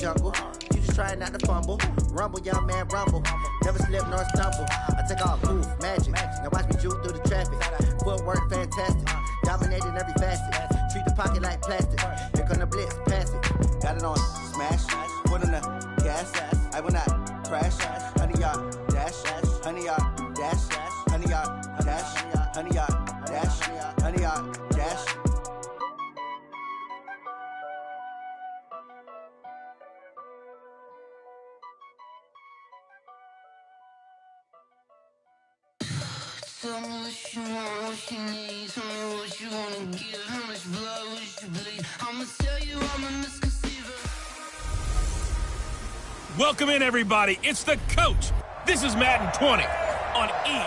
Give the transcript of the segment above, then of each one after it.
jungle. You just trying not to fumble. Rumble, young man, rumble. Never slip nor stumble. I take all move, magic. Now watch me juke through the traffic. Footwork, fantastic. Dominating every facet. Treat the pocket like plastic. Here come the blitz, pass it. Got it on smash. Put on the gas. I will not crash. 100-yard dash. 100-yard dash. 100-yard dash. 100-yard dash. 100-yard dash. Tell me what you want, what you need. Tell me what you wanna give. How much blood would you bleed? I'ma tell you I'm a misconceiver. Welcome in, everybody. It's the coach. This is Madden 20 on E.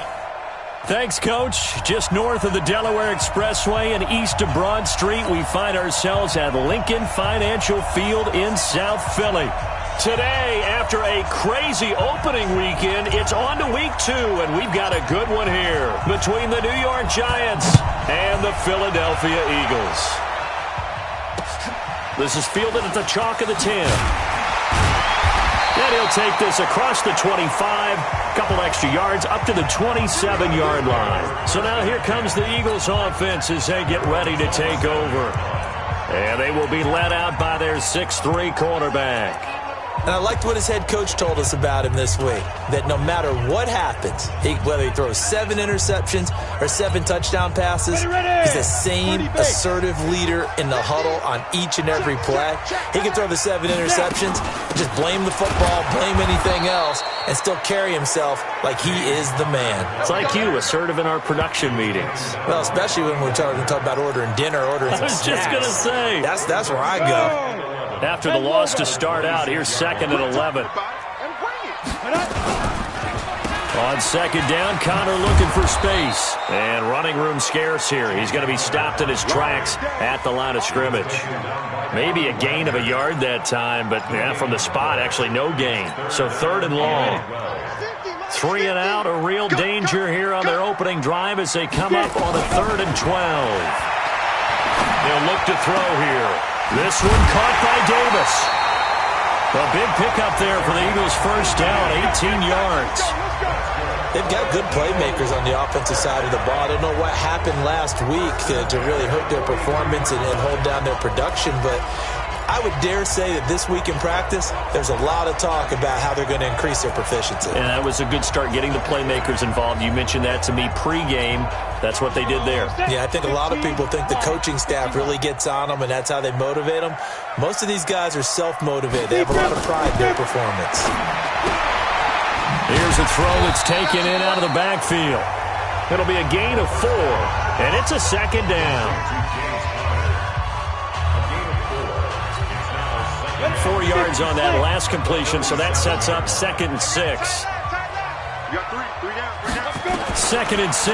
Thanks, Coach. Just north of the Delaware Expressway and east of Broad Street, we find ourselves at Lincoln Financial Field in South Philly. Today, after a crazy opening weekend, it's on to week 2, and we've got a good one here between the New York Giants and the Philadelphia Eagles. This is fielded at the chalk of the 10. And he'll take this across the 25, couple extra yards, up to the 27-yard line. So now here comes the Eagles offense as they get ready to take over. And they will be led out by their 6'3 quarterback. And I liked what his head coach told us about him this week, that no matter what happens, whether he throws 7 interceptions or 7 touchdown passes, he's the same assertive leader in the huddle on each and every play. He can throw the 7 interceptions, just blame the football, blame anything else, and still carry himself like he is the man. It's like you, assertive in our production meetings. Well, especially when we're talking about ordering dinner, ordering some snacks. I was just going to say. That's where I go. After the loss to start out, here's 2nd and 11. On 2nd down, Connor looking for space. And running room scarce here. He's going to be stopped in his tracks at the line of scrimmage. Maybe a gain of a yard that time, but from the spot, actually no gain. So 3rd and long. 3 and out, a real danger here on their opening drive as they come up on a 3rd and 12. They'll look to throw here. This one caught by Davis. A big pickup there for the Eagles' first down, 18 yards. They've got good playmakers on the offensive side of the ball. I don't know what happened last week to really hurt their performance and hold down their production, but I would dare say that this week in practice, there's a lot of talk about how they're going to increase their proficiency. And that was a good start, getting the playmakers involved. You mentioned that to me pregame. That's what they did there. Yeah, I think a lot of people think the coaching staff really gets on them, and that's how they motivate them. Most of these guys are self-motivated. They have a lot of pride in their performance. Here's a throw that's taken in out of the backfield. It'll be a gain of 4, and it's a 2nd down. 4 yards on that last completion, so that sets up 2nd and 6. 2nd and 6.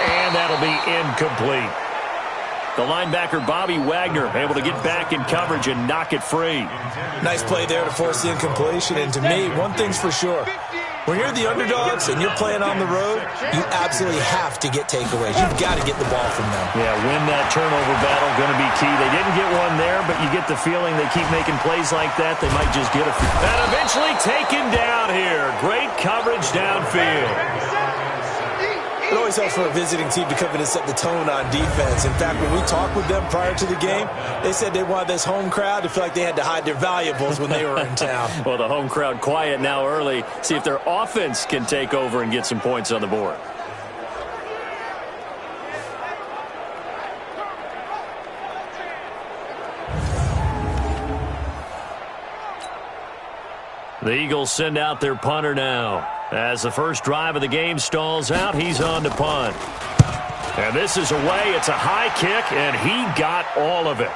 And that'll be incomplete. The linebacker, Bobby Wagner, able to get back in coverage and knock it free. Nice play there to force the incompletion. And to me, one thing's for sure. When you're the underdogs and you're playing on the road, you absolutely have to get takeaways. You've got to get the ball from them. Yeah, win that turnover battle, going to be key. They didn't get one there, but you get the feeling they keep making plays like that, they might just get a few. And eventually taken down here. Great coverage downfield. It always helps for a visiting team to come in and set the tone on defense. In fact, when we talked with them prior to the game, they said they wanted this home crowd to feel like they had to hide their valuables when they were in town. Well, the home crowd quiet now early. See if their offense can take over and get some points on the board. The Eagles send out their punter now. As the first drive of the game stalls out, he's on to punt. And this is away. It's a high kick, and he got all of it.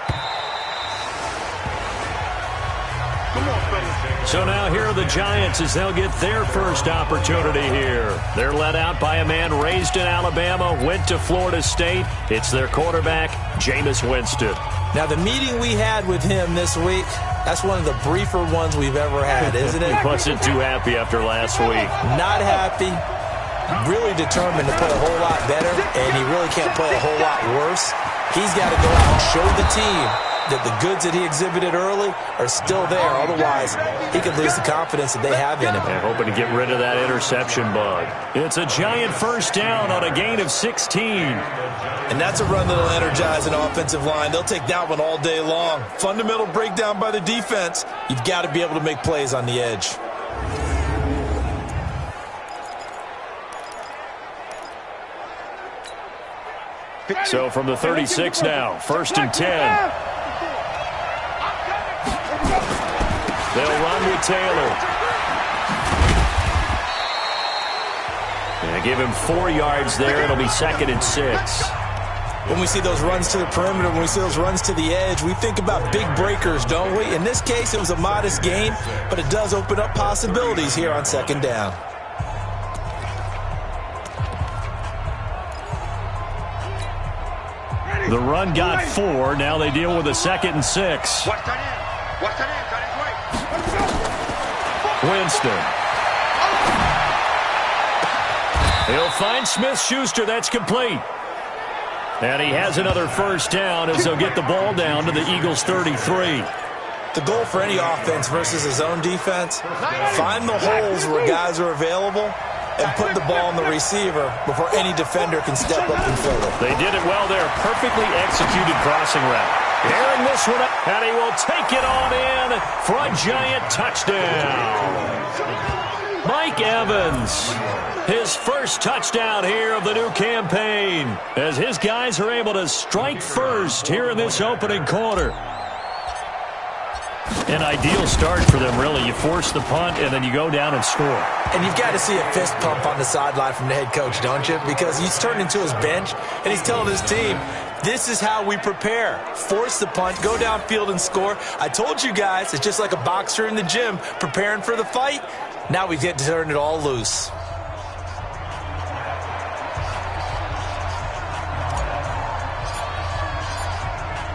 So now here are the Giants as they'll get their first opportunity here. They're led out by a man raised in Alabama, went to Florida State. It's their quarterback, Jameis Winston. Now, the meeting we had with him this week, that's one of the briefer ones we've ever had, isn't it? He wasn't too happy after last week. Not happy. Really determined to play a whole lot better, and he really can't play a whole lot worse. He's got to go out and show the team that the goods that he exhibited early are still there. Otherwise, he could lose the confidence that they have in him. And hoping to get rid of that interception bug. It's a giant first down on a gain of 16. And that's a run that'll energize an offensive line. They'll take that one all day long. Fundamental breakdown by the defense. You've got to be able to make plays on the edge. So from the 36 now, 1st and 10. They'll run with Taylor. And give him 4 yards there. It'll be 2nd and 6. When we see those runs to the perimeter, when we see those runs to the edge, we think about big breakers, don't we? In this case, it was a modest gain, but it does open up possibilities here on 2nd down. The run got 4. Now they deal with a 2nd and 6. Winston. He'll find Smith-Schuster. That's complete. And he has another first down as they'll get the ball down to the Eagles' 33. The goal for any offense versus his own defense, find the holes where guys are available and put the ball on the receiver before any defender can step up and fill it. They did it well there. Perfectly executed crossing route. Airing this one up, and he will take it on in for a giant touchdown. Mike Evans, his first touchdown here of the new campaign, as his guys are able to strike first here in this opening quarter. An ideal start for them, really. You force the punt, and then you go down and score. And you've got to see a fist pump on the sideline from the head coach, don't you? Because he's turned into his bench, and he's telling his team, this is how we prepare. Force the punt, go downfield and score. I told you guys, it's just like a boxer in the gym preparing for the fight. Now we get to turn it all loose.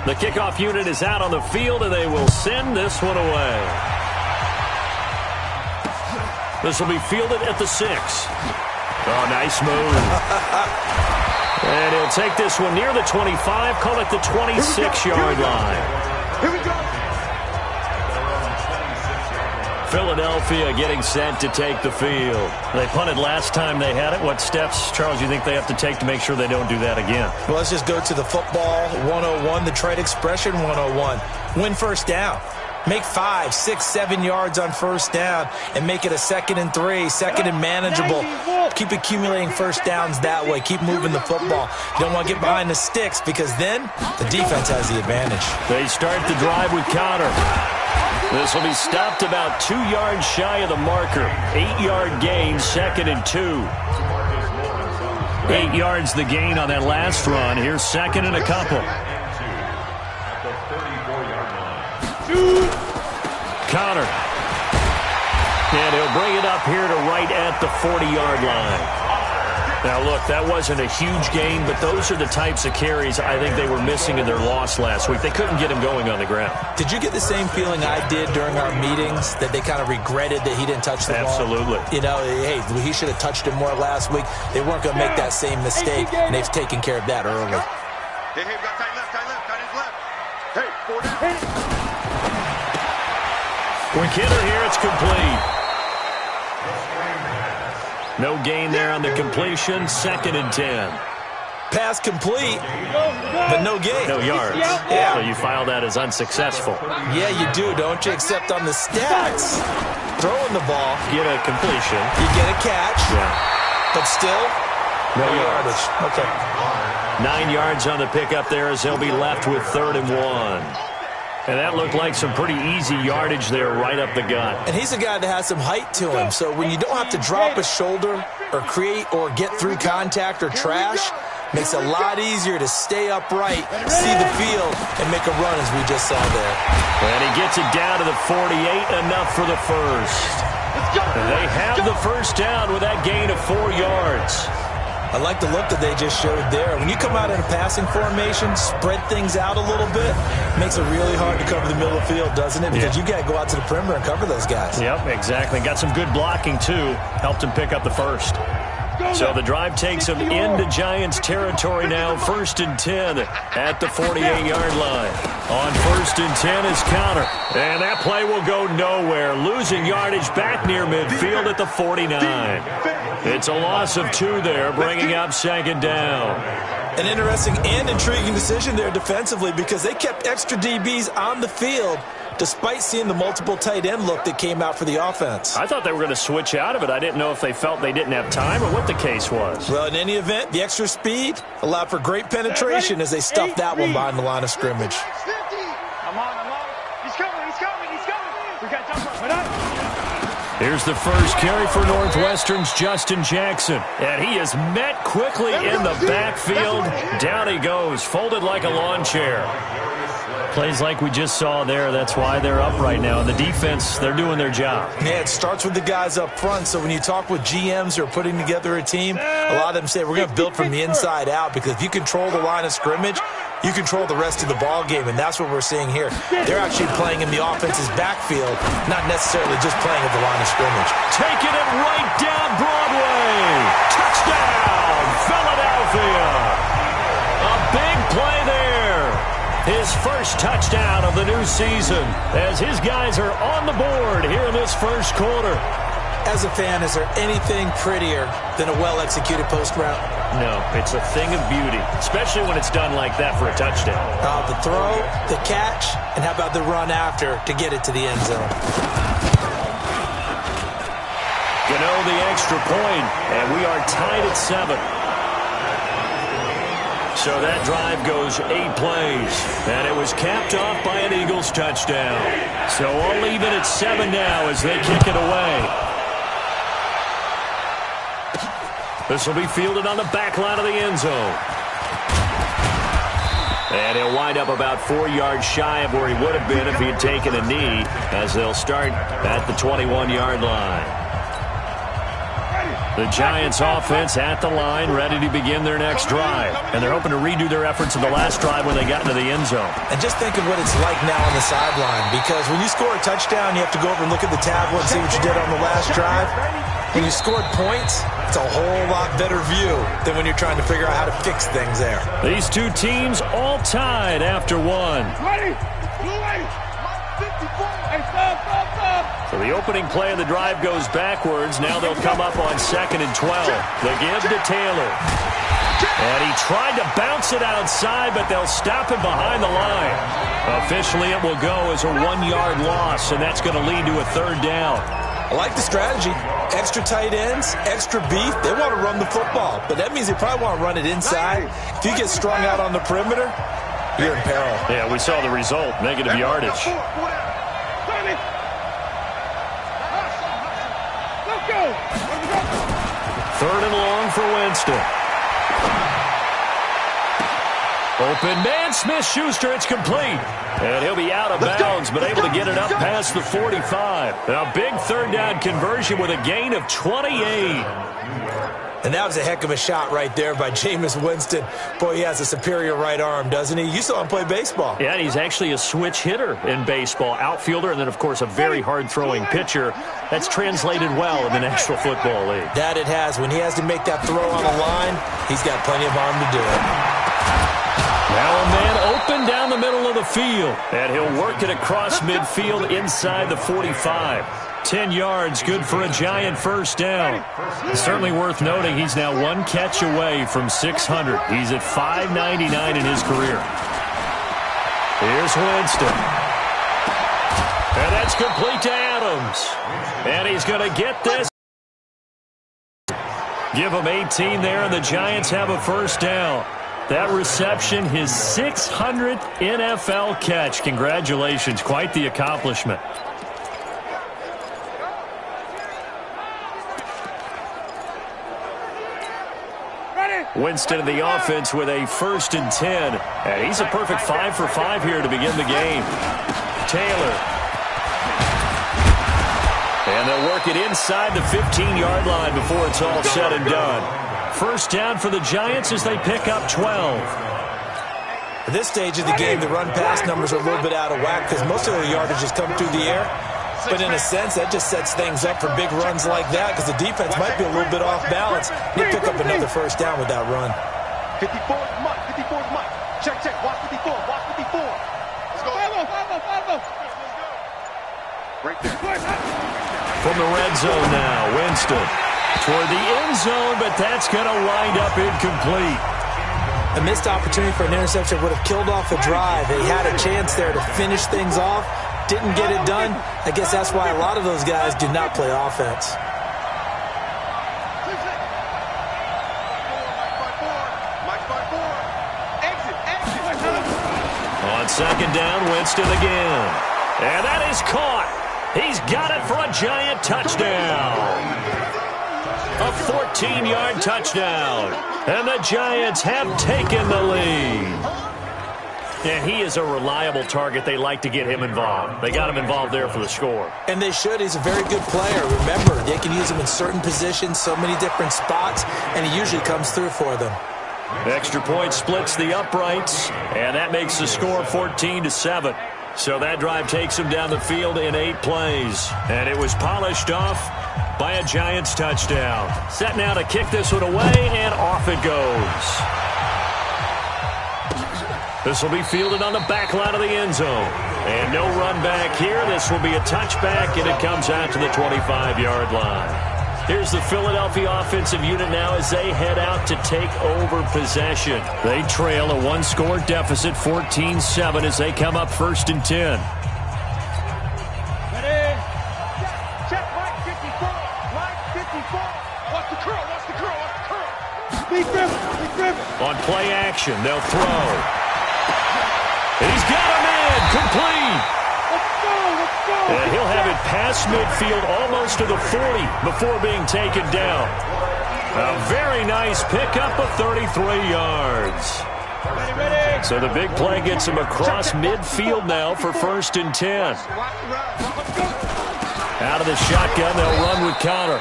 The kickoff unit is out on the field, and they will send this one away. This will be fielded at the 6. Oh, nice move. And he'll take this one near the 25, call it the 26-yard line. Here we go. Philadelphia getting set to take the field. They punted last time they had it. What steps, Charles, you think they have to take to make sure they don't do that again? Well, let's just go to the football 101, the trade expression 101. Win first down. Make 5, 6, 7 yards on first down and make it a 2nd and 3, 2nd and manageable. Keep accumulating first downs that way. Keep moving the football. You don't want to get behind the sticks because then the defense has the advantage. They start the drive with Connor. This will be stopped about 2 yards shy of the marker. 8-yard gain, 2nd and 2. 8 yards the gain on that last run. Here's 2nd and a couple. Connor. And he'll bring it up here to right at the 40-yard line. Now, look, that wasn't a huge gain, but those are the types of carries I think they were missing in their loss last week. They couldn't get him going on the ground. Did you get the same feeling I did during our meetings, that they kind of regretted that he didn't touch the ball? Absolutely. You know, hey, he should have touched it more last week. They weren't going to make that same mistake, and they've taken care of that early. Hey, we got tight his left. Hey, 4 down. Kidder here, it's complete. No gain there on the completion, 2nd and 10. Pass complete, but no gain. No yards. Yeah. So you file that as unsuccessful. Yeah, you do, don't you? Except on the stats, throwing the ball, Get a completion. you get a catch, Yeah. but still, No yards. Okay. 9 yards on the pickup there as they'll be left with 3rd and 1. And that looked like some pretty easy yardage there right up the gut. And he's a guy that has some height to him, so when you don't have to drop a shoulder or create or get through contact or trash, makes it a lot easier to stay upright, see the field, and make a run as we just saw there. And he gets it down to the 48, enough for the first. And they have the first down with that gain of 4 yards. I like the look that they just showed there. When you come out in a passing formation, spread things out a little bit, makes it really hard to cover the middle of the field, doesn't it? Because you got to go out to the perimeter and cover those guys. Yep, exactly. Got some good blocking, too. Helped him pick up the first. So the drive takes him into Giants territory now. 1st and 10 at the 48-yard line. On 1st and 10 is Connor. And that play will go nowhere. Losing yardage back near midfield at the 49. It's a loss of 2 there, bringing up 2nd down. An interesting and intriguing decision there defensively because they kept extra DBs on the field despite seeing the multiple tight end look that came out for the offense. I thought they were going to switch out of it. I didn't know if they felt they didn't have time or what the case was. Well, in any event, the extra speed allowed for great penetration as they stuffed that one behind the line of scrimmage. I'm on. He's coming. We got jump. Here's the first carry for Northwestern's Justin Jackson. And he is met quickly in the backfield. Down he goes, folded like a lawn chair. Plays like we just saw there. That's why they're up right now. And the defense, they're doing their job. Yeah, it starts with the guys up front. So when you talk with GMs who are putting together a team, a lot of them say we're going to build from the inside out because if you control the line of scrimmage, you control the rest of the ball game, and that's what we're seeing here. They're actually playing in the offense's backfield, not necessarily just playing at the line of scrimmage. Taking it right down Broadway. Touchdown, Philadelphia. A big play there. His first touchdown of the new season as his guys are on the board here in this first quarter. As a fan, is there anything prettier than a well-executed post route? No, it's a thing of beauty, especially when it's done like that for a touchdown. The throw, the catch, and how about the run after to get it to the end zone? Gano the extra point, and we are tied at 7. So that drive goes 8 plays, and it was capped off by an Eagles touchdown. So all even at 7 now as they kick it away. This will be fielded on the back line of the end zone. And he'll wind up about 4 yards shy of where he would have been if he had taken a knee, as they'll start at the 21-yard line. The Giants offense at the line, ready to begin their next drive. And they're hoping to redo their efforts of the last drive when they got into the end zone. And just think of what it's like now on the sideline, because when you score a touchdown, you have to go over and look at the tablet and see what you did on the last drive. When you scored points, it's a whole lot better view than when you're trying to figure out how to fix things there. These two teams all tied after 1. So the opening play of the drive goes backwards. Now they'll come up on 2nd and 12. They give to Taylor. And he tried to bounce it outside, but they'll stop him behind the line. Officially, it will go as a 1-yard loss, and that's going to lead to a 3rd down. I like the strategy. Extra tight ends, extra beef. They want to run the football, but that means they probably want to run it inside. If you get strung out on the perimeter, you're in peril. Yeah, we saw the result, negative yardage. 3rd and long for Winston. Open man, Smith-Schuster, it's complete. And he'll be out of bounds, but able to get it up past the 45. A big 3rd down conversion with a gain of 28. And that was a heck of a shot right there by Jameis Winston. Boy, he has a superior right arm, doesn't he? You saw him play baseball. Yeah, he's actually a switch hitter in baseball. Outfielder, and then, of course, a very hard-throwing pitcher. That's translated well in the National Football League. That it has. When he has to make that throw on the line, he's got plenty of arm to do it. Now a man open down the middle of the field. And he'll work it across midfield inside the 45. 10 yards, good for a Giant 1st down. Certainly worth noting he's now 1 catch away from 600. He's at 599 in his career. Here's Winston. And that's complete to Adams. And he's going to get this. Give him 18 there, and the Giants have a 1st down. That reception, his 600th NFL catch. Congratulations, quite the accomplishment. Winston in the offense with a 1st and 10. And he's a perfect 5 for 5 here to begin the game. Taylor. And they'll work it inside the 15-yard line before it's all said and done. 1st down for the Giants as they pick up 12. At this stage of the game, the run-pass numbers are a little bit out of whack because most of the yardage has come through the air. But in a sense, that just sets things up for big runs like that because the defense might be a little bit off balance. He'll pick up another 1st down with that run. 54 is Mike. 54 is Mike. Check. Watch 54. Let's go. Right there. From the red zone now, Winston toward the end zone, but that's going to wind up incomplete. A missed opportunity for an interception would have killed off a drive. They had a chance there to finish things off, didn't get it done. I guess that's why a lot of those guys do not play offense. On second down, Winston again. And that is caught. He's got it for a giant touchdown. A 14-yard touchdown. And the Giants have taken the lead. And he is a reliable target. They like to get him involved. They got him involved there for the score. And they should. He's a very good player. Remember, they can use him in certain positions, so many different spots, and he usually comes through for them. Extra point splits the uprights, and that makes the score 14-7. So that drive takes him down the field in 8 plays. And it was polished off by a Giants touchdown. Set now to kick this one away, and off it goes. This will be fielded on the back line of the end zone. And no run back here. This will be a touchback, and it comes out to the 25-yard line. Here's the Philadelphia offensive unit now as they head out to take over possession. They trail a 1-score deficit, 14-7, as they come up 1st and 10. Ready? Check Mike 54. Mike 54. Watch the curl. Watch the curl. Watch the curl. Big Griffin. On play action, they'll throw. He's got him in. Complete. And he'll have it past midfield almost to the 40 before being taken down. A very nice pickup of 33 yards. So the big play gets him across midfield now for 1st and 10. Out of the shotgun, they'll run with Connor.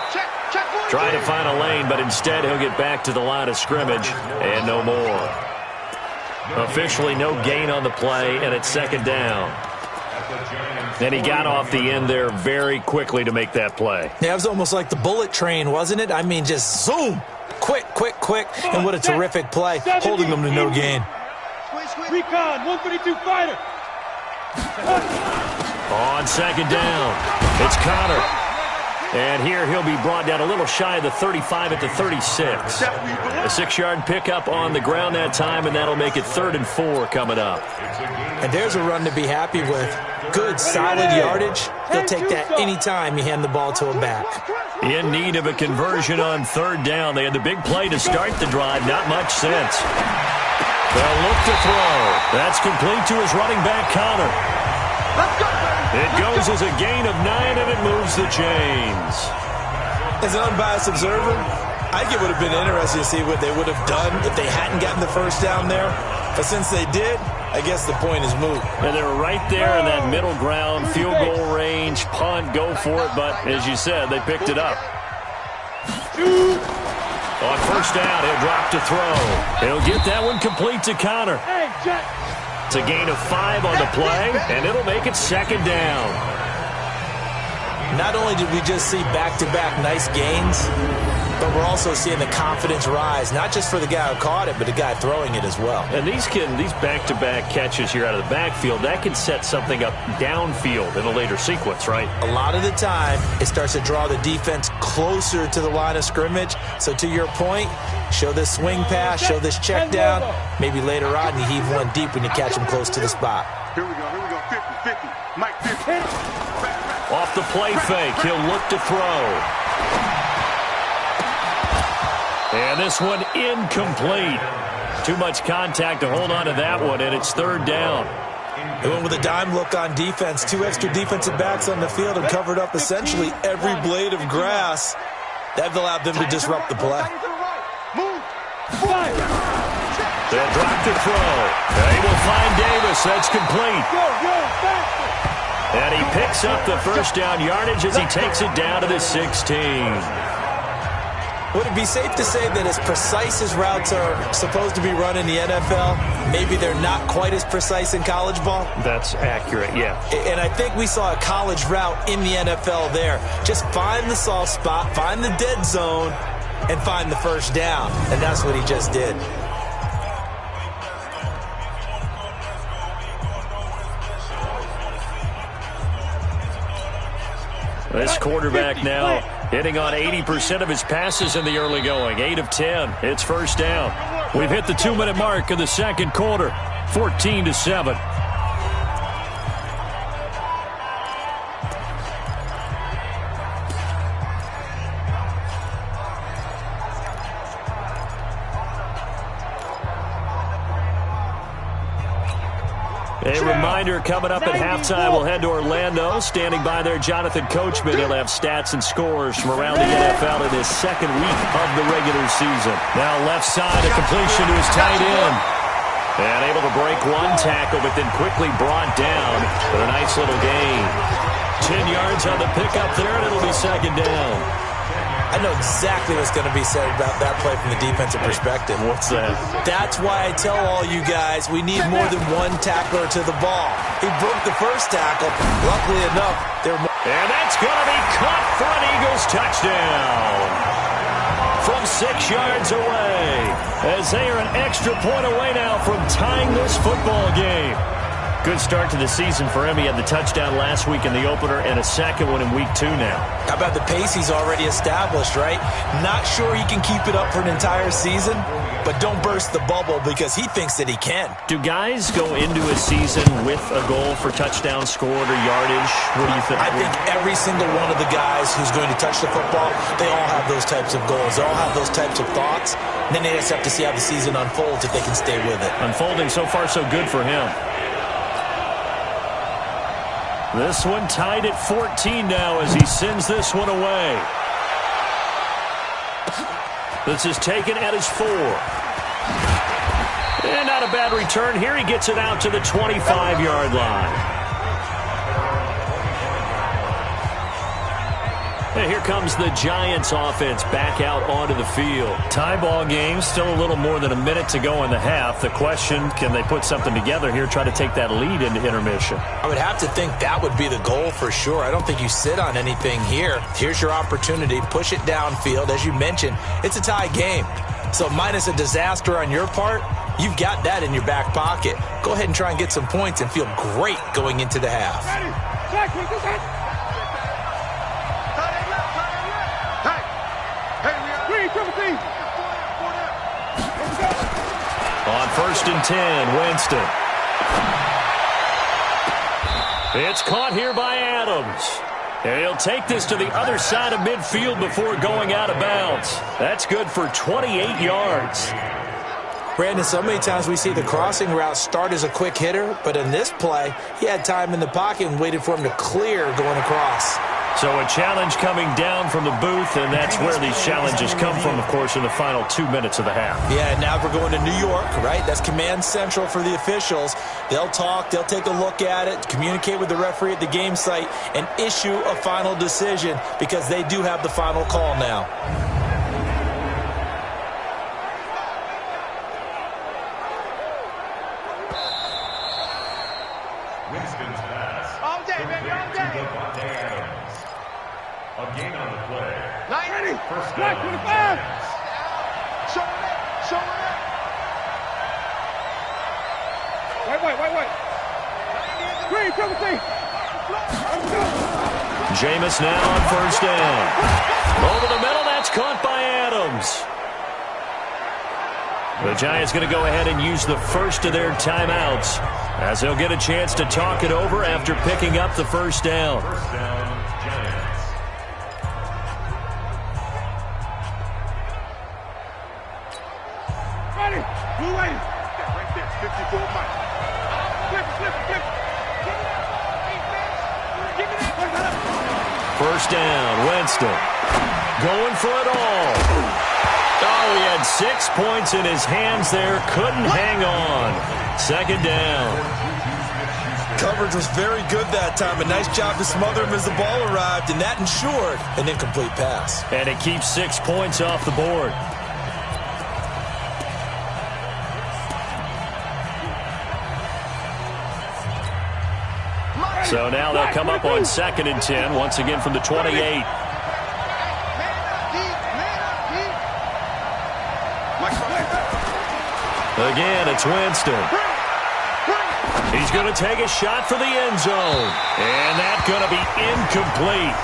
Trying to find a lane, but instead he'll get back to the line of scrimmage and no more. Officially no gain on the play, and it's 2nd down. And he got off the end there very quickly to make that play. Yeah, it was almost like the bullet train, wasn't it? I mean, just zoom. Quick. And what a terrific play, holding them to no gain. Recon, 132 fighter. On 2nd down, it's Connor. And here he'll be brought down a little shy of the 35 at the 36. A 6-yard pickup on the ground that time, and that'll make it 3rd and 4 coming up. And there's a run to be happy with. Good, solid yardage. He'll take that anytime you hand the ball to him back. In need of a conversion on 3rd down. They had the big play to start the drive. Not much sense. They'll look to throw. That's complete to his running back, Connor. It goes as a gain of 9, and it moves the chains. As an unbiased observer, I think it would have been interesting to see what they would have done if they hadn't gotten the 1st down there. But since they did, I guess the point is moot. And they were right there in that middle ground, field goal range, punt, go for it. But as you said, they picked it up. On 1st down, he'll drop to throw. He'll get that one complete to Connor. It's a gain of 5 on the play, and it'll make it 2nd down. Not only did we just see back-to-back nice gains, but we're also seeing the confidence rise, not just for the guy who caught it, but the guy throwing it as well. And these back-to-back catches here out of the backfield, that can set something up downfield in a later sequence, right? A lot of the time, it starts to draw the defense closer to the line of scrimmage. So to your point, show this swing pass, show this check down. Maybe later on you heave one deep when you catch him close to the spot. Here we go, 50-50. Mike 50. Off the play fake, he'll look to throw. And this one incomplete. Too much contact to hold on to that one, and it's 3rd down. They went with a dime look on defense. 2 extra defensive backs on the field and covered up essentially every blade of grass. That allowed them to disrupt the play. They'll drop to throw. They will find Davis. That's complete. And he picks up the 1st down yardage as he takes it down to the 16. Would it be safe to say that as precise as routes are supposed to be run in the NFL, maybe they're not quite as precise in college ball? That's accurate, yeah. And I think we saw a college route in the NFL there. Just find the soft spot, find the dead zone, and find the 1st down. And that's what he just did. This quarterback now hitting on 80% of his passes in the early going. 8 of 10. It's first down. We've hit the 2-minute mark in the second quarter. 14-7. A reminder coming up at halftime, we'll head to Orlando. Standing by there, Jonathan Coachman. He'll have stats and scores from around the NFL in his second week of the regular season. Now left side, a completion to his tight end. And able to break one tackle, but then quickly brought down with a nice little gain. 10 yards on the pickup there, and it'll be second down. I know exactly what's going to be said about that play from the defensive perspective. What's that? That's why I tell all you guys we need more than one tackler to the ball. He broke the first tackle. Luckily enough, there were more. And that's going to be caught for an Eagles touchdown. From 6 yards away, as they are an extra point away now from tying this football game. Good start to the season for him. He had the touchdown last week in the opener and a second one in week 2 now. How about the pace he's already established, right? Not sure he can keep it up for an entire season, but don't burst the bubble because he thinks that he can. Do guys go into a season with a goal for touchdown scored or yardage? What do you think? I think every single one of the guys who's going to touch the football, they all have those types of goals. They all have those types of thoughts. And then they just have to see how the season unfolds if they can stay with it. Unfolding so far so good for him. This one tied at 14 now as he sends this one away. This is taken at his 4. And not a bad return here. He gets it out to the 25-yard line. And here comes the Giants offense back out onto the field. Tie ball game, still a little more than a minute to go in the half. The question, can they put something together here, try to take that lead into intermission? I would have to think that would be the goal for sure. I don't think you sit on anything here. Here's your opportunity. Push it downfield. As you mentioned, it's a tie game. So minus a disaster on your part, you've got that in your back pocket. Go ahead and try and get some points and feel great going into the half. On 1st and 10, Winston. It's caught here by Adams. And he'll take this to the other side of midfield before going out of bounds. That's good for 28 yards. Brandon, so many times we see the crossing route start as a quick hitter, but in this play, he had time in the pocket and waited for him to clear going across. So a challenge coming down from the booth, and that's where these challenges come from, of course, in the final 2 minutes of the half. Yeah, now we're going to New York, right? That's command central for the officials. They'll talk, they'll take a look at it, communicate with the referee at the game site, and issue a final decision because they do have the final call now. Winston's pass. All day, baby, all day. A gain on the play. Ready. First down. 25. Show it up. Show it up. Wait. Green, 17. Jameis now on 1st down. Over the middle, that's caught by Adams. The Giants going to go ahead and use the first of their timeouts as they'll get a chance to talk it over after picking up the first down. First down, Giants. Ready. Blue lady. Right there. 54 Mike. Flip. Give me that. First down, Winston. Going for it all. Oh, he had 6 points in his hands there. Couldn't hang on. Second down. Coverage was very good that time. A nice job to smother him as the ball arrived, and that ensured an incomplete pass. And it keeps 6 points off the board. So now they'll come up on 2nd and 10, once again from the 28. Again, it's Winston. He's going to take a shot for the end zone. And that's going to be incomplete.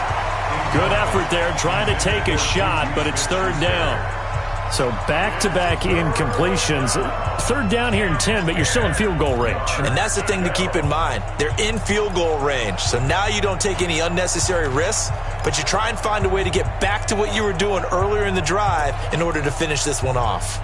Good effort there, trying to take a shot, but it's third down. So back-to-back incompletions. Third down here in 10, but you're still in field goal range. And that's the thing to keep in mind. They're in field goal range. So now you don't take any unnecessary risks, but you try and find a way to get back to what you were doing earlier in the drive in order to finish this one off.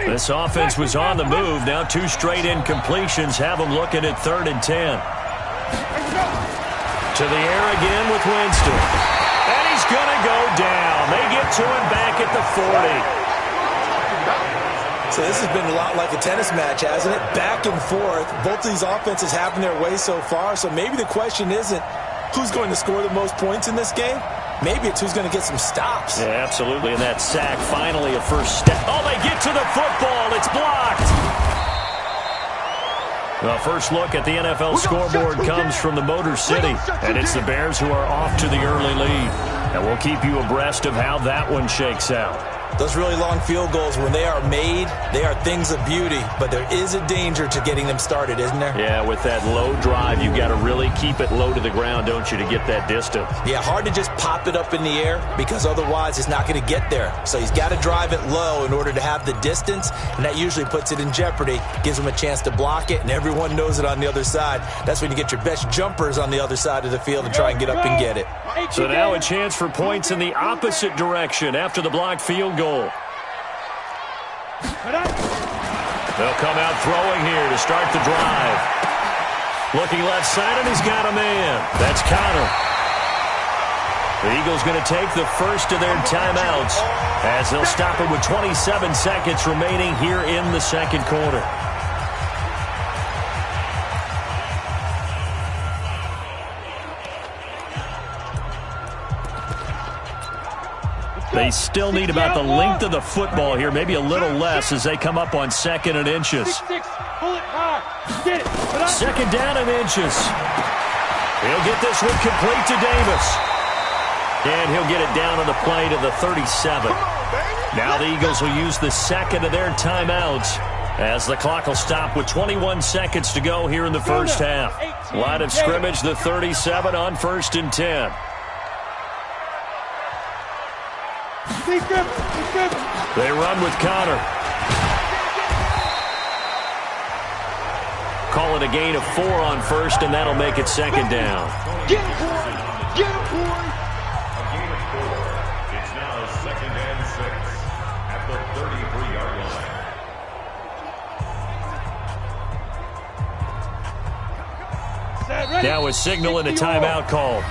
This offense was on the move. Now 2 straight incompletions have them looking at 3rd and 10. To the air again with Winston. And he's going to go down. They get to him back at the 40. So this has been a lot like a tennis match, hasn't it? Back and forth. Both of these offenses having their way so far. So maybe the question isn't who's going to score the most points in this game. Maybe it's who's going to get some stops. Yeah, absolutely. And that sack, finally a first step. Oh, they get to the football. It's blocked. The first look at the NFL scoreboard comes from the Motor City. And it's the Bears who are off to the early lead. And we'll keep you abreast of how that one shakes out. Those really long field goals, when they are made, they are things of beauty. But there is a danger to getting them started, isn't there? Yeah, with that low drive, you've got to really keep it low to the ground, don't you, to get that distance. Yeah, hard to just pop it up in the air because otherwise it's not going to get there. So he's got to drive it low in order to have the distance, and that usually puts it in jeopardy, gives him a chance to block it, and everyone knows it on the other side. That's when you get your best jumpers on the other side of the field and try and get up and get it. So now a chance for points in the opposite direction after the blocked field goal. They'll come out throwing here to start the drive. Looking left side, and he's got a man. That's Connor. The Eagles going to take the first of their timeouts as they'll stop it with 27 seconds remaining here in the second quarter. They still need about the length of the football here, maybe a little less as they come up on 2nd and inches. Second down and inches. He'll get this one complete to Davis. And he'll get it down on the play to the 37. Now the Eagles will use the second of their timeouts as the clock will stop with 21 seconds to go here in the first half. Line of scrimmage, the 37 on 1st and 10. They run with Connor. Call it a gain of 4 on 1st, and that'll make it 2nd down. Get a point! Get a point! A gain of 4. It's now 2nd and 6 at the 33-yard line. Now a signal and a timeout call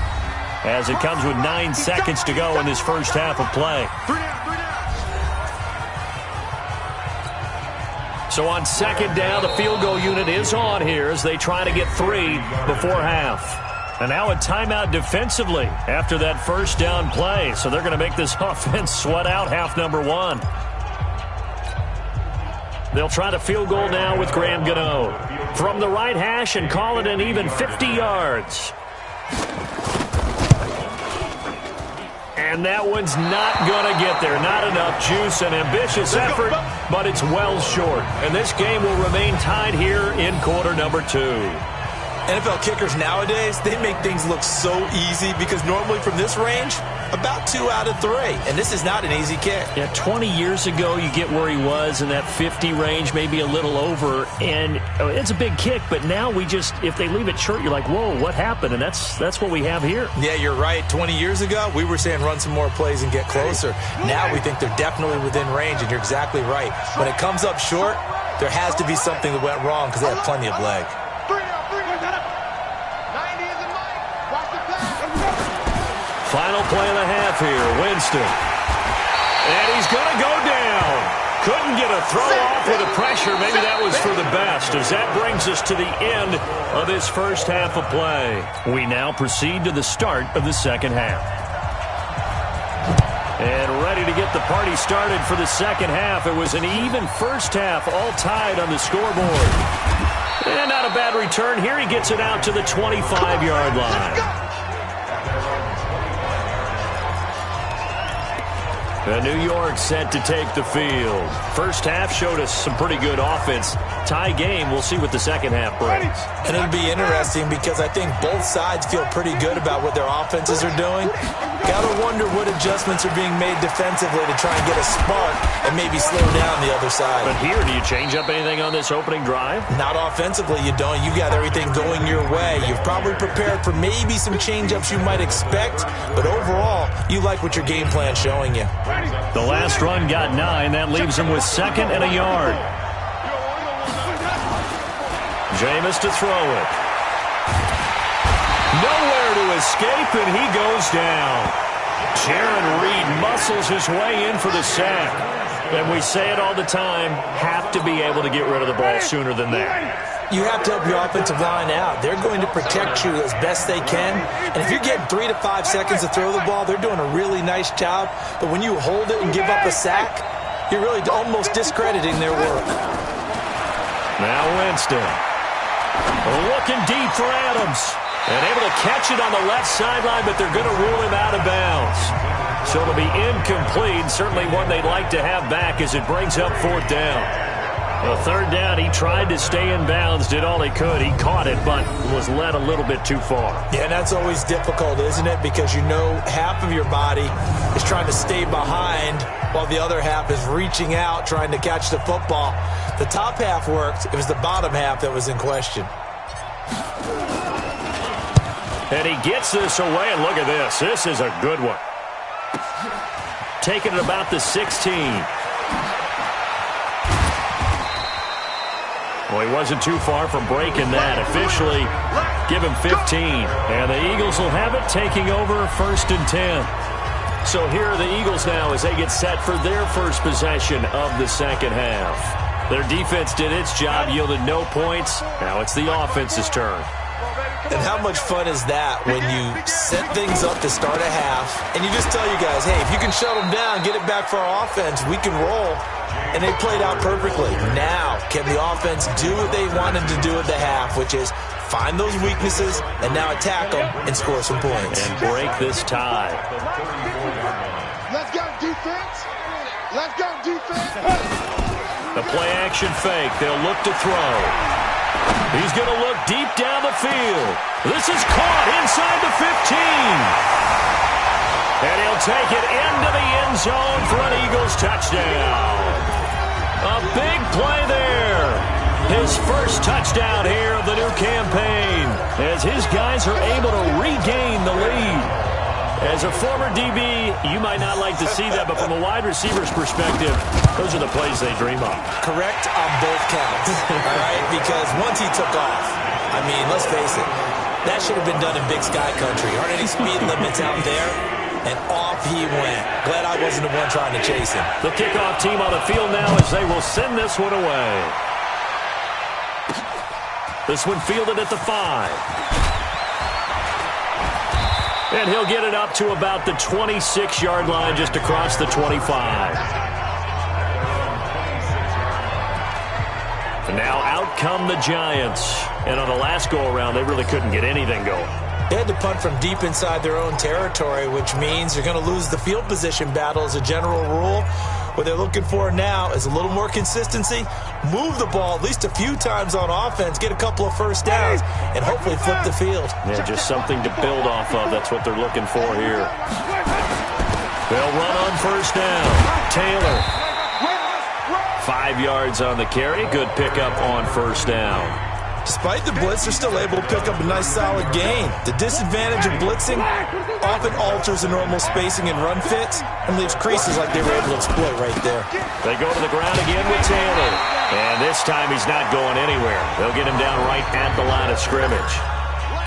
as it comes with 9 seconds to go in this first half of play. So on 2nd down, the field goal unit is on here as they try to get 3 before half. And now a timeout defensively after that first down play. So they're going to make this offense sweat out half number 1. They'll try the field goal now with Graham Gano from the right hash and call it an even 50 yards. And that one's not going to get there. Not enough juice, an ambitious effort, but it's well short. And this game will remain tied here in quarter number 2. NFL kickers nowadays, they make things look so easy because normally from this range, about 2 out of 3. And this is not an easy kick. Yeah, 20 years ago, you get where he was in that 50 range, maybe a little over. And it's a big kick, but now we just, if they leave it short, you're like, whoa, what happened? And that's what we have here. Yeah, you're right. 20 years ago, we were saying run some more plays and get closer. Now we think they're definitely within range, and you're exactly right. When it comes up short, there has to be something that went wrong because they have plenty of leg. Final play of the half here, Winston. And he's going to go down. Couldn't get a throw off with the pressure. Maybe that was for the best, as that brings us to the end of this first half of play. We now proceed to the start of the second half. And ready to get the party started for the second half. It was an even first half, all tied on the scoreboard. And not a bad return here. He gets it out to the 25-yard line. And New York set to take the field. First half showed us some pretty good offense. Tie game, we'll see what the second half brings. And it'll be interesting because I think both sides feel pretty good about what their offenses are doing. Got to wonder what adjustments are being made defensively to try and get a spark and maybe slow down the other side. But here, do you change up anything on this opening drive? Not offensively, you don't. You got everything going your way. You've probably prepared for maybe some change-ups you might expect, but overall, you like what your game plan's showing you. The last run got 9. That leaves him with 2nd and a yard. Jameis to throw it. Nowhere to escape, and he goes down. Jaron Reed muscles his way in for the sack. And we say it all the time, have to be able to get rid of the ball sooner than that. You have to help your offensive line out. They're going to protect you as best they can. And if you're getting 3 to 5 seconds to throw the ball, they're doing a really nice job. But when you hold it and give up a sack, you're really almost discrediting their work. Now Winston. Looking deep for Adams. And able to catch it on the left sideline, but they're going to rule him out of bounds. So it'll be incomplete. Certainly one they'd like to have back as it brings up 4th down. A 3rd down, he tried to stay in bounds, did all he could. He caught it, but was led a little bit too far. Yeah, and that's always difficult, isn't it? Because you know half of your body is trying to stay behind while the other half is reaching out, trying to catch the football. The top half worked. It was the bottom half that was in question. And he gets this away, and look at this. This is a good one. Taking it about the 16. Well, he wasn't too far from breaking that. Officially, give him 15. And the Eagles will have it, taking over 1st and 10. So here are the Eagles now as they get set for their first possession of the second half. Their defense did its job, yielded no points. Now it's the offense's turn. And how much fun is that when you set things up to start a half and you just tell you guys, hey, if you can shut them down, get it back for our offense, we can roll. And they played out perfectly. Now, can the offense do what they wanted to do at the half, which is find those weaknesses and now attack them and score some points. And break this tie. Let's go, defense. Let's go, defense. The play action fake. They'll look to throw. He's going to look deep down the field. This is caught inside the 15. And he'll take it into the end zone for an Eagles touchdown. A big play there. His first touchdown here of the new campaign as his guys are able to regain the lead. As a former DB, you might not like to see that, but from a wide receiver's perspective, those are the plays they dream of. Correct on both counts, all right? Because once he took off, I mean, let's face it, that should have been done in Big Sky Country. Aren't any speed limits out there? And off he went. Glad I wasn't the one trying to chase him. The kickoff team on the field now as they will send this one away. This one fielded at the 5. And he'll get it up to about the 26-yard line, just across the 25. And now out come the Giants. And on the last go-around, they really couldn't get anything going. They had to punt from deep inside their own territory, which means they're going to lose the field position battle as a general rule. What they're looking for now is a little more consistency, move the ball at least a few times on offense, get a couple of first downs, and hopefully flip the field. Yeah, just something to build off of. That's what they're looking for here. They'll run on first down. Taylor. 5 yards on the carry. Good pickup on first down. Despite the blitz, they're still able to pick up a nice solid gain. The disadvantage of blitzing often alters the normal spacing and run fits and leaves creases like they were able to exploit right there. They go to the ground again with Taylor. And this time he's not going anywhere. They'll get him down right at the line of scrimmage.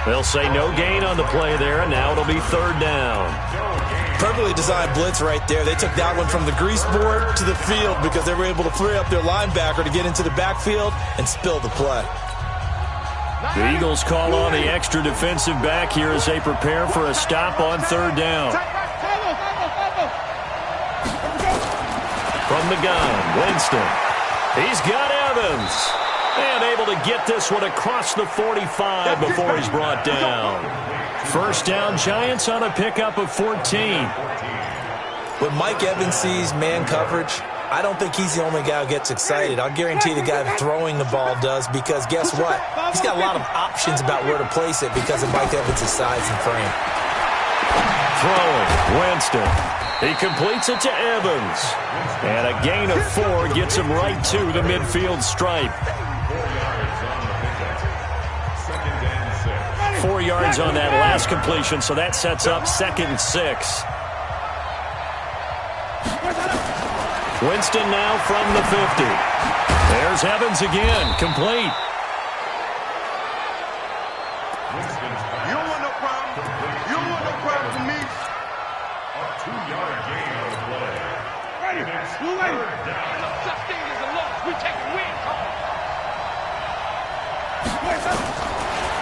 They'll say no gain on the play there, and now it'll be 3rd down. Perfectly designed blitz right there. They took that one from the grease board to the field because they were able to free up their linebacker to get into the backfield and spill the play. The Eagles call on the extra defensive back here as they prepare for a stop on 3rd down. From the gun, Winston. He's got Evans. And able to get this one across the 45 before he's brought down. First down, Giants on a pickup of 14. when Mike Evans sees man coverage, I don't think he's the only guy who gets excited. I'll guarantee the guy throwing the ball does, because guess what? He's got a lot of options about where to place it because of Mike Evans' size and frame. Throwing, Winston. He completes it to Evans. And a gain of 4 gets him right to the midfield stripe. 4 yards on that last completion, so that sets up 2nd and 6. Winston now from the 50. There's Evans again, complete. You don't want no problem. You don't want no problem for me. A 2-yard gain on the play. Ready. Such thing as a loss. We take a win.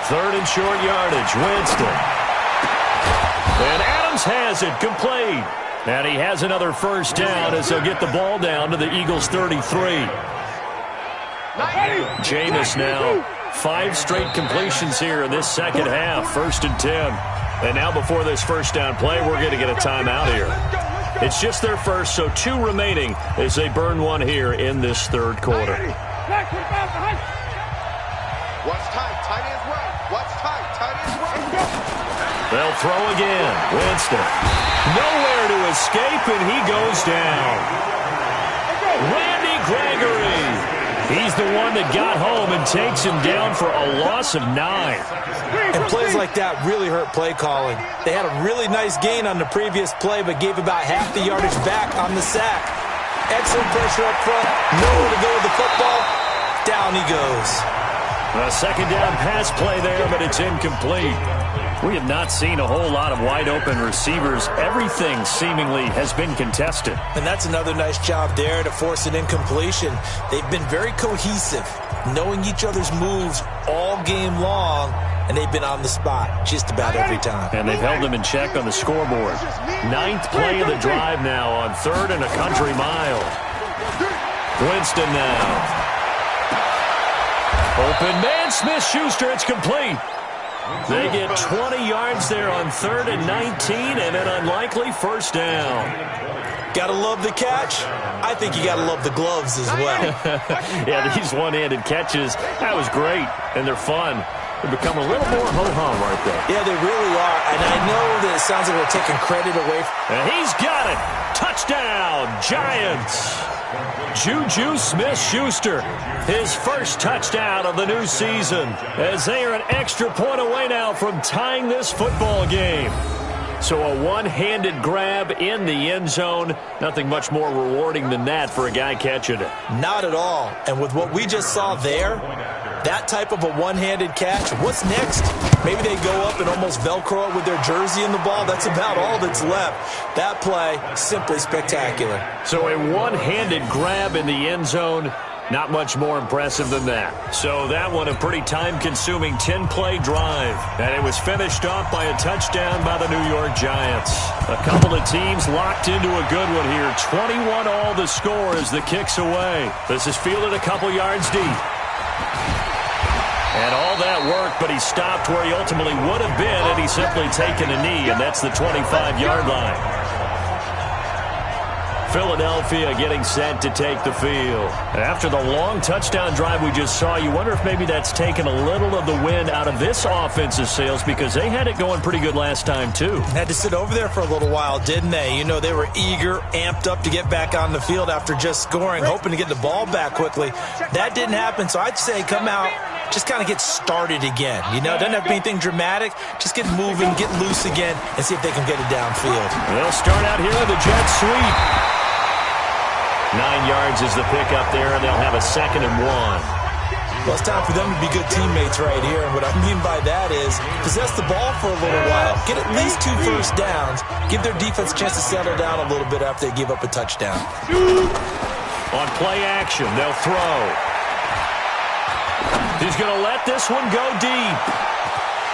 3rd and short yardage, Winston. And Adams has it, complete. And he has another first down as they'll get the ball down to the Eagles' 33. Jameis now, 5 straight completions here in this second half, 1st and 10. And now before this first down play, we're going to get a timeout here. It's just their first, so 2 remaining as they burn one here in this 3rd quarter. Watch tight. Tight ends right. Watch tight. Tight ends right. They'll throw again. Winston. Nowhere to escape, and he goes down. Randy Gregory. He's the one that got home and takes him down for a loss of 9. And plays like that really hurt play calling. They had a really nice gain on the previous play, but gave about half the yardage back on the sack. Excellent pressure up front. Nowhere to go with the football. Down he goes. A 2nd down pass play there, but it's incomplete. We have not seen a whole lot of wide-open receivers. Everything seemingly has been contested. And that's another nice job there to force an incompletion. They've been very cohesive, knowing each other's moves all game long, and they've been on the spot just about every time. And they've held them in check on the scoreboard. 9th play of the drive now on 3rd and a country mile. Winston now. Open man, Smith-Schuster, it's complete. They get 20 yards there on 3rd and 19 and an unlikely first down. Gotta love the catch. I think you gotta love the gloves as well. Yeah, these one-handed catches, that was great, and they're fun. They become a little more ho-hum right there. Yeah, they really are, and I know that it sounds like we're taking credit away. And he's got it. Touchdown, Giants. Juju Smith-Schuster, his first touchdown of the new season, as they are an extra point away now from tying this football game. So a one-handed grab in the end zone, nothing much more rewarding than that for a guy catching it. Not at all. And with what we just saw there, that type of a one-handed catch, what's next? Maybe they go up and almost Velcro it with their jersey in the ball. That's about all that's left. That play, simply spectacular. So a one-handed grab in the end zone, not much more impressive than that. So that one a pretty time-consuming 10-play drive. And it was finished off by a touchdown by the New York Giants. A couple of teams locked into a good one here. 21 all the score as the kick's away. This is fielded a couple yards deep. And all that work, but he stopped where he ultimately would have been had he simply taken a knee, and that's the 25-yard line. Philadelphia getting set to take the field. After the long touchdown drive we just saw, you wonder if maybe that's taken a little of the wind out of this offense's sails, because they had it going pretty good last time, too. Had to sit over there for a little while, didn't they? You know, they were eager, amped up to get back on the field after just scoring, hoping to get the ball back quickly. That didn't happen, so I'd say come out, just kind of get started again. You know, doesn't have to be anything dramatic. Just get moving, get loose again, and see if they can get it downfield. They'll start out here with a jet sweep. 9 yards is the pickup there, and they'll have a 2nd and 1. Well, it's time for them to be good teammates right here. And what I mean by that is possess the ball for a little while. Get at least 2 first downs. Give their defense a chance to settle down a little bit after they give up a touchdown. On play action, they'll throw. He's going to let this one go deep.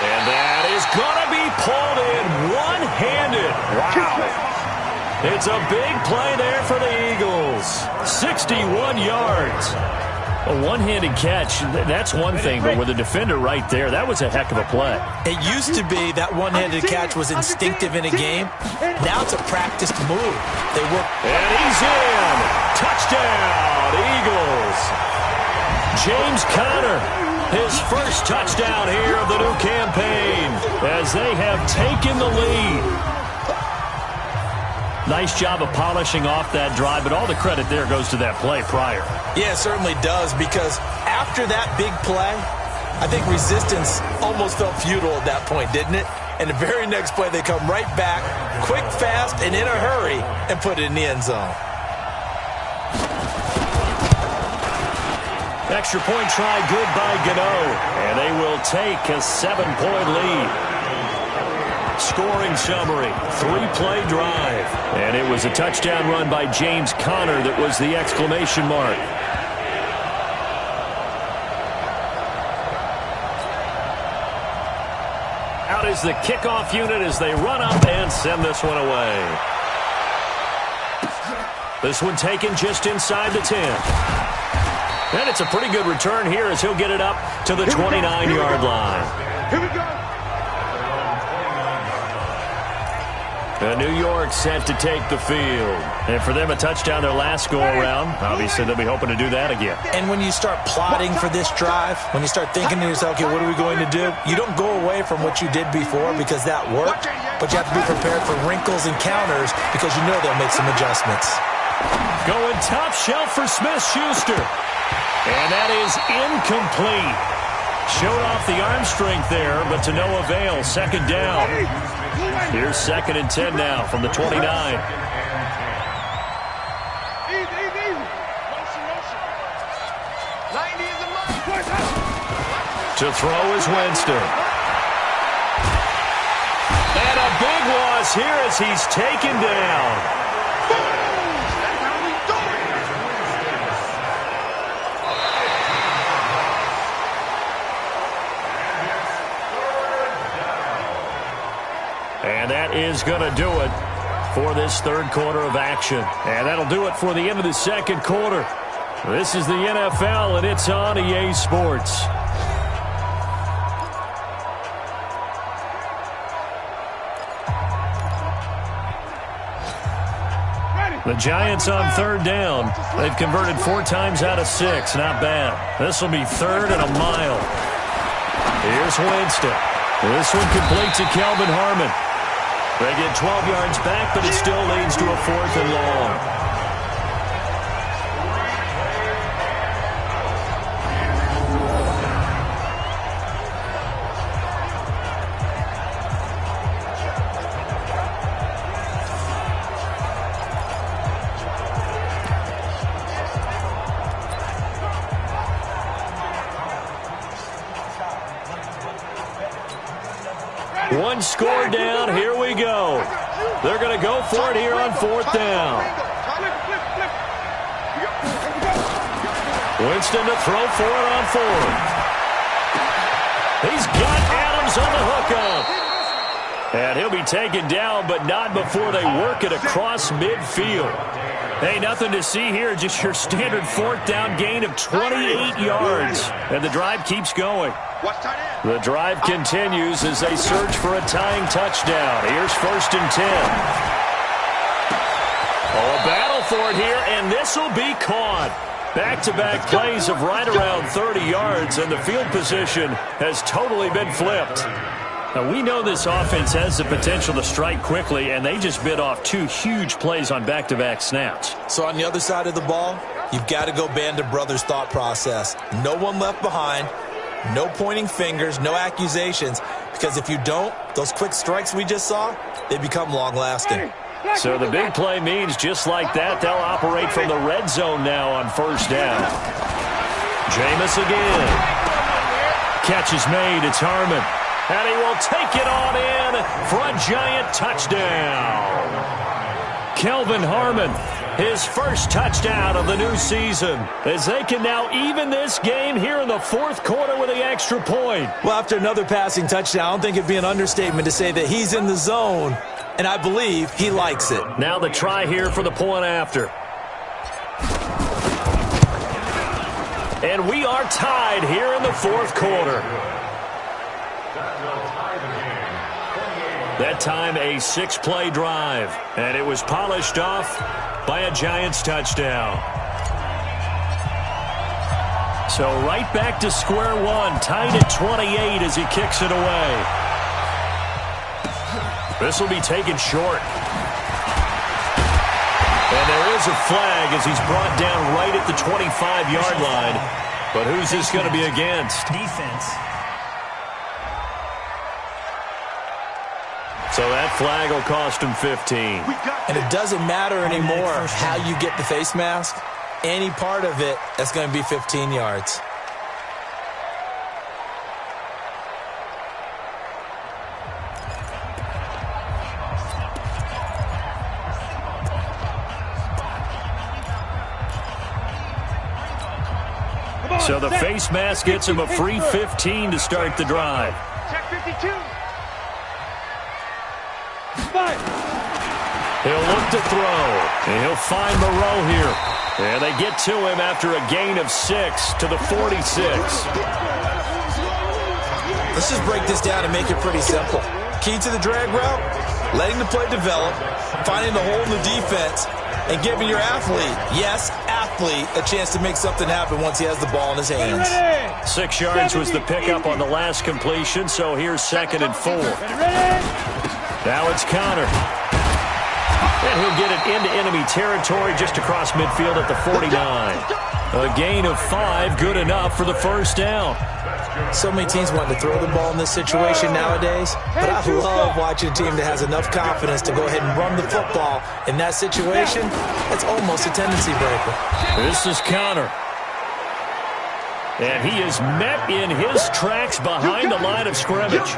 And that is going to be pulled in one-handed. Wow. It's a big play there for the Eagles. 61 yards. A one-handed catch, that's one thing, but with a defender right there, that was a heck of a play. It used to be that one-handed catch was instinctive in a game. Now it's a practiced move. They work. And he's in. Touchdown, Eagles. James Conner, his first touchdown here of the new campaign, as they have taken the lead. Nice job of polishing off that drive, but all the credit there goes to that play prior. Yeah, it certainly does, because after that big play, I think resistance almost felt futile at that point, didn't it? And the very next play, they come right back, quick, fast, and in a hurry, and put it in the end zone. Extra point try good by Gano, and they will take a 7-point lead. Scoring summary, 3-play drive. And it was a touchdown run by James Conner that was the exclamation mark. Out is the kickoff unit as they run up and send this one away. This one taken just inside the 10. And it's a pretty good return here as he'll get it up to the 29-yard line. Here we go. New York set to take the field. And for them, a touchdown their last go-around. Obviously, they'll be hoping to do that again. And when you start plotting for this drive, when you start thinking to yourself, okay, what are we going to do? You don't go away from what you did before because that worked, but you have to be prepared for wrinkles and counters because you know they'll make some adjustments. Going top shelf for Smith-Schuster. And that is incomplete. Showed off the arm strength there, but to no avail. Second down. Here's 2nd and 10 now from the 29. Easy. Motion. To throw is Winston. And a big loss here as he's taken down. And that is going to do it for this third quarter of action. And that'll do it for the end of the second quarter. This is the NFL, and it's on EA Sports. The Giants on third down. They've converted 4 times out of 6. Not bad. This will be 3rd and a mile. Here's Winston. This one complete to Kelvin Harmon. They get 12 yards back, but it still leads to a 4th and long. One score down. Here we go. They're going to go for it here on 4th down. Winston to throw for it on 4th. He's got Adams on the hookup. And he'll be taken down, but not before they work it across midfield. Hey, nothing to see here. Just your standard 4th down gain of 28 yards. And the drive keeps going. The drive continues as they search for a tying touchdown. Here's 1st and 10. Oh, a battle for it here, and this will be caught. Back-to-back plays of right around 30 yards, and the field position has totally been flipped. Now, we know this offense has the potential to strike quickly, and they just bit off 2 huge plays on back-to-back snaps. So on the other side of the ball, you've got to go Band of Brothers thought process. No one left behind. No pointing fingers, no accusations, because if you don't, those quick strikes we just saw, they become long-lasting. So the big play means just like that, they'll operate from the red zone now on 1st down. Jameis again. Catch is made, it's Harmon. And he will take it on in for a giant touchdown. Kelvin Harmon, his first touchdown of the new season, as they can now even this game here in the 4th quarter with the extra point. Well, after another passing touchdown, I don't think it'd be an understatement to say that he's in the zone, and I believe he likes it. Now the try here for the point after. And we are tied here in the fourth quarter. That time a 6-play drive, and it was polished off by a Giants touchdown. So right back to square one, tied at 28 as he kicks it away. This will be taken short. And there is a flag as he's brought down right at the 25-yard line. But who's this going to be against? Defense. So that flag will cost him 15. And it doesn't matter anymore how you get the face mask. Any part of it, that's going to be 15 yards. So the face mask gets him a free 15 to start the drive. Check 52. He'll look to throw, and he'll find Moreau here. And they get to him after a gain of 6 to the 46. Let's just break this down and make it pretty simple. Key to the drag route, letting the play develop, finding the hole in the defense, and giving your athlete, yes, athlete, a chance to make something happen once he has the ball in his hands. 6 yards was the pickup on the last completion, so here's 2nd and 4. Now it's Connor. And he'll get it into enemy territory just across midfield at the 49. A gain of 5, good enough for the first down. So many teams want to throw the ball in this situation nowadays, but I love watching a team that has enough confidence to go ahead and run the football in that situation. That's almost a tendency breaker. This is Connor. And he is met in his tracks behind the line of scrimmage.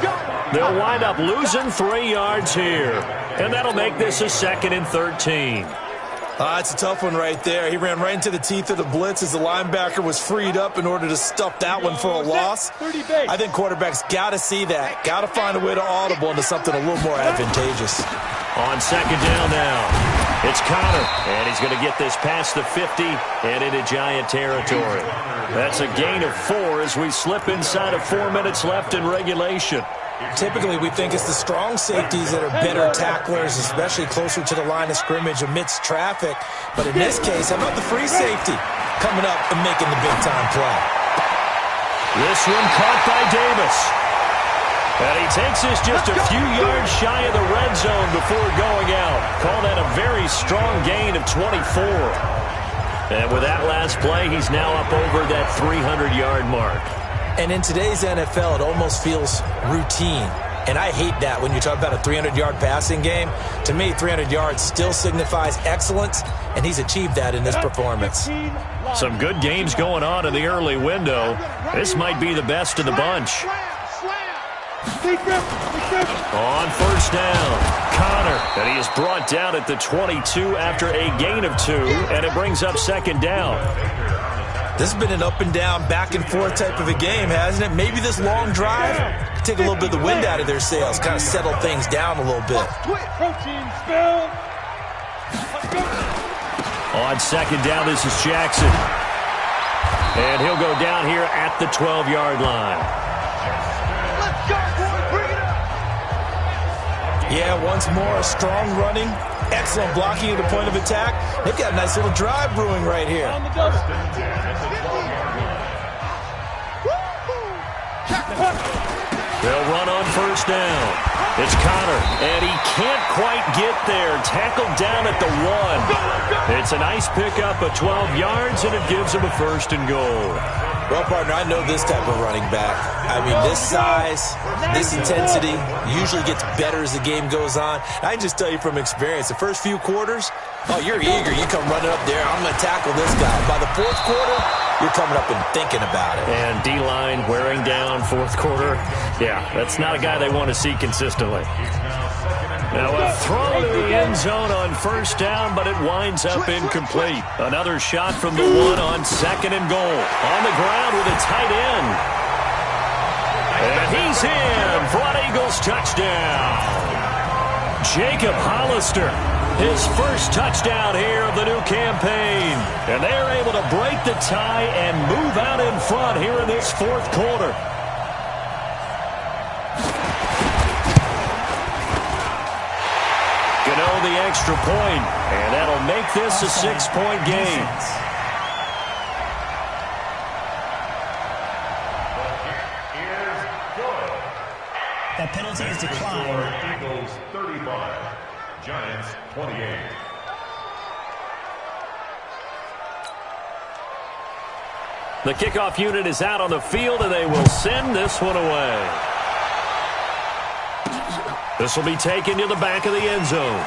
They'll wind up losing 3 yards here. And that'll make this a 2nd and 13. It's a tough one right there. He ran right into the teeth of the blitz as the linebacker was freed up in order to stuff that one for a loss. I think quarterbacks got to see that. Got to find a way to audible into something a little more advantageous. On 2nd down now, it's Connor. And he's going to get this past the 50 and into Giant territory. That's a gain of 4 as we slip inside of 4 minutes left in regulation. Typically, we think it's the strong safeties that are better tacklers, especially closer to the line of scrimmage amidst traffic. But in this case, how about the free safety coming up and making the big-time play? This one caught by Davis. And he takes this just a few yards shy of the red zone before going out. Call that a very strong gain of 24. And with that last play, he's now up over that 300-yard mark. And in today's NFL, it almost feels routine. And I hate that when you talk about a 300-yard passing game. To me, 300 yards still signifies excellence, and he's achieved that in this performance. Some good games going on in the early window. This might be the best of the bunch. On 1st down, Connor, and he is brought down at the 22 after a gain of 2, and it brings up 2nd down. This has been an up-and-down, back-and-forth type of a game, hasn't it? Maybe this long drive could take a little bit of the wind out of their sails, kind of settle things down a little bit. On 2nd down, this is Jackson. And he'll go down here at the 12-yard line. Yeah, once more, strong running, excellent blocking at the point of attack. They've got a nice little drive brewing right here. They'll run on 1st down. It's Connor, and he can't quite get there. Tackled down at the 1. It's a nice pickup of 12 yards, and it gives him a 1st and goal. Well, partner, I know this type of running back. I mean, this size, this intensity usually gets better as the game goes on. I can just tell you from experience, the first few quarters, oh, you're eager. You come running up there, I'm going to tackle this guy. By the 4th quarter, you're coming up and thinking about it. And D-line wearing down 4th quarter. Yeah, that's not a guy they want to see consistently. Now a throw to the end zone on 1st down, but it winds up incomplete. Another shot from the 1 on 2nd and goal. On the ground with a tight end. And he's in for an Eagles touchdown. Jacob Hollister. His first touchdown here of the new campaign. And they're able to break the tie and move out in front here in this fourth quarter. Gano the extra point, and that'll make this a 6-point game. That penalty is declined. Eagles 35, Giants 28. The kickoff unit is out on the field, and they will send this one away. This will be taken to the back of the end zone.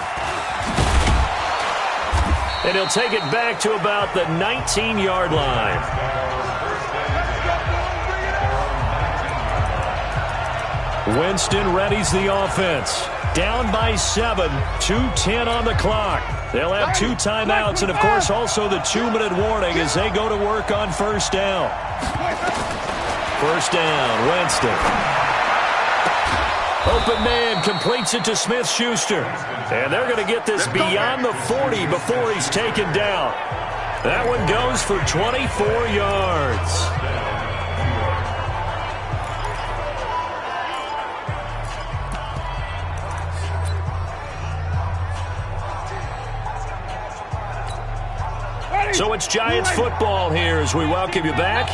And he'll take it back to about the 19-yard line. Winston readies the offense. Down by 7, 2:10 on the clock. They'll have 2 timeouts and, of course, also the 2-minute warning as they go to work on first down. First down, Winston. Open man completes it to Smith-Schuster. And they're going to get this beyond the 40 before he's taken down. That one goes for 24 yards. So it's Giants football here as we welcome you back.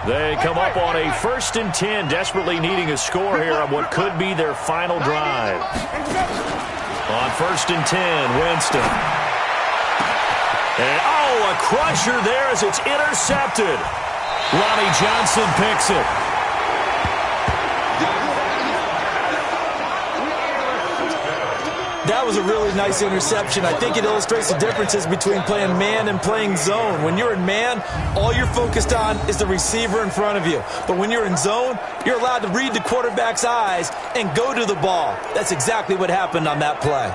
They come up on a 1st and 10, desperately needing a score here on what could be their final drive. On 1st and 10, Winston. And, oh, a crusher there as it's intercepted. Lonnie Johnson picks it. That was a really nice interception. I think it illustrates the differences between playing man and playing zone. When you're in man, all you're focused on is the receiver in front of you. But when you're in zone, you're allowed to read the quarterback's eyes and go to the ball. That's exactly what happened on that play.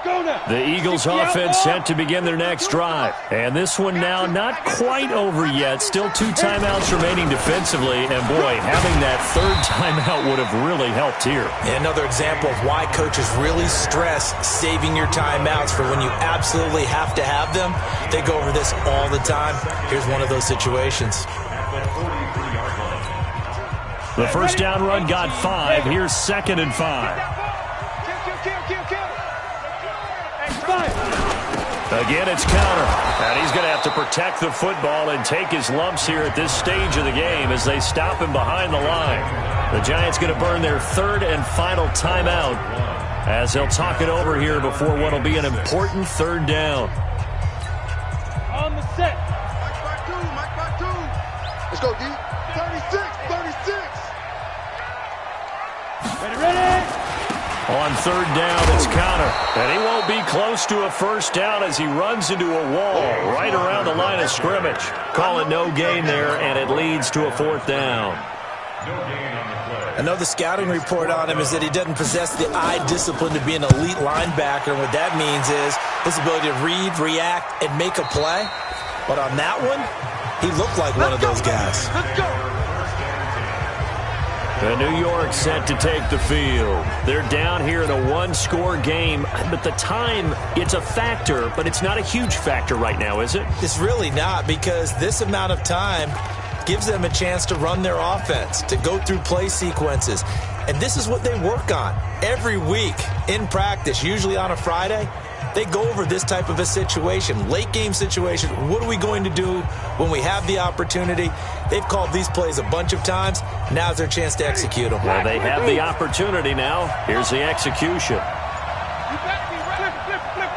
The Eagles offense set to begin their next drive. And this one now not quite over yet. Still 2 timeouts remaining defensively. And, boy, having that 3rd timeout would have really helped here. Another example of why coaches really stress saving your timeouts for when you absolutely have to have them. They go over this all the time. Here's one of those situations. The first down run got 5. Here's 2nd and 5. Again, it's counter. And he's going to have to protect the football and take his lumps here at this stage of the game as they stop him behind the line. The Giants going to burn their 3rd and final timeout as they'll talk it over here before what will be an important 3rd down. On the set. Mike by two. Let's go, D. 36. Ready. On 3rd down, it's counter. And he won't be close to a first down as he runs into a wall right around the line of scrimmage. Call it no gain there, and it leads to a 4th down. I know the scouting report on him is that he doesn't possess the eye discipline to be an elite linebacker. And what that means is his ability to read, react, and make a play. But on that one, he looked like one of those guys. Let's go. And New York set to take the field. They're down here in a 1-score game, but the time, it's a factor, but it's not a huge factor right now, is it? It's really not, because this amount of time gives them a chance to run their offense, to go through play sequences. And this is what they work on every week in practice, usually on a Friday. They go over this type of a situation, late game situation. What are we going to do when we have the opportunity? They've called these plays a bunch of times. Now's their chance to execute them. Well, they have the opportunity now. Here's the execution. You better be ready. Flip.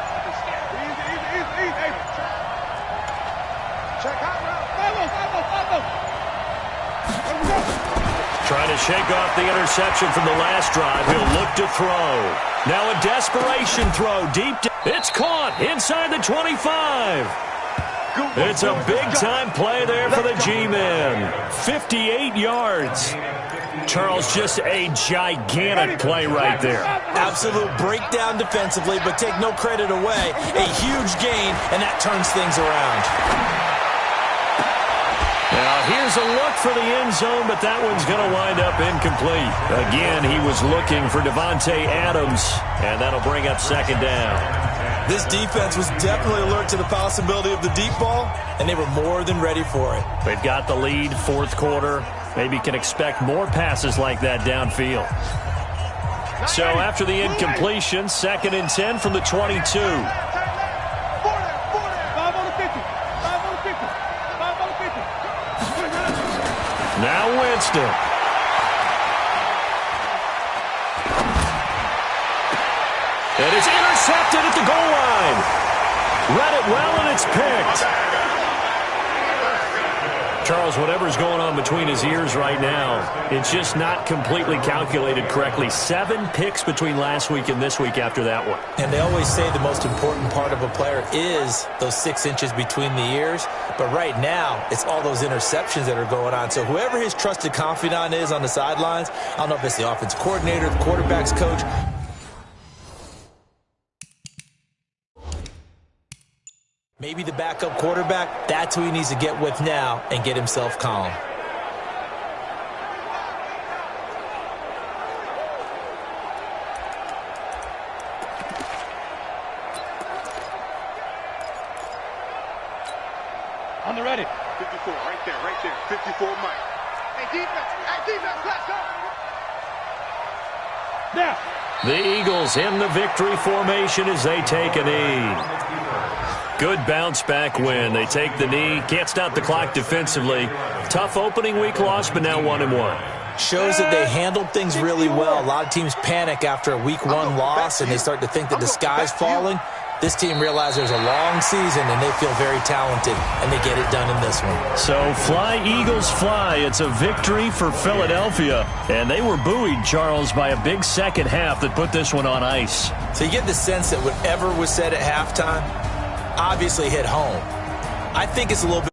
Easy. Check out now. Trying to shake off the interception from the last drive. He'll look to throw. Now a desperation throw deep. It's caught inside the 25. It's a big-time play there for the G-men. 58 yards. Charles, just a gigantic play right there. Absolute breakdown defensively, but take no credit away. A huge gain, and that turns things around. Now, here's a look for the end zone, but that one's going to wind up incomplete. Again, he was looking for Devontae Adams, and that'll bring up 2nd down. This defense was definitely alert to the possibility of the deep ball, and they were more than ready for it. They've got the lead, fourth quarter. Maybe can expect more passes like that downfield. So after the incompletion, 2nd and 10 from the 22. Now Winston. And it's intercepted at the goal line. Read it well, and it's picked. Charles, whatever's going on between his ears right now, it's just not completely calculated correctly. 7 picks between last week and this week after that one. And they always say the most important part of a player is those 6 inches between the ears. But right now, it's all those interceptions that are going on. So whoever his trusted confidant is on the sidelines, I don't know if it's the offensive coordinator, the quarterback's coach. Maybe the backup quarterback, that's who he needs to get with now and get himself calm. On the ready. 54, right there. 54, Mike. Hey, defense, let's go. Now. The Eagles in the victory formation as they take a knee. Good bounce-back win. They take the knee. Can't stop the clock defensively. Tough opening week loss, but now 1-1. Shows that they handled things really well. A lot of teams panic after a week 1 loss, and they start to think that the sky's falling. This team realized there's a long season, and they feel very talented, and they get it done in this one. So fly, Eagles, fly. It's a victory for Philadelphia. And they were buoyed, Charles, by a big second half that put this one on ice. So you get the sense that whatever was said at halftime obviously hit home. I think it's a little bit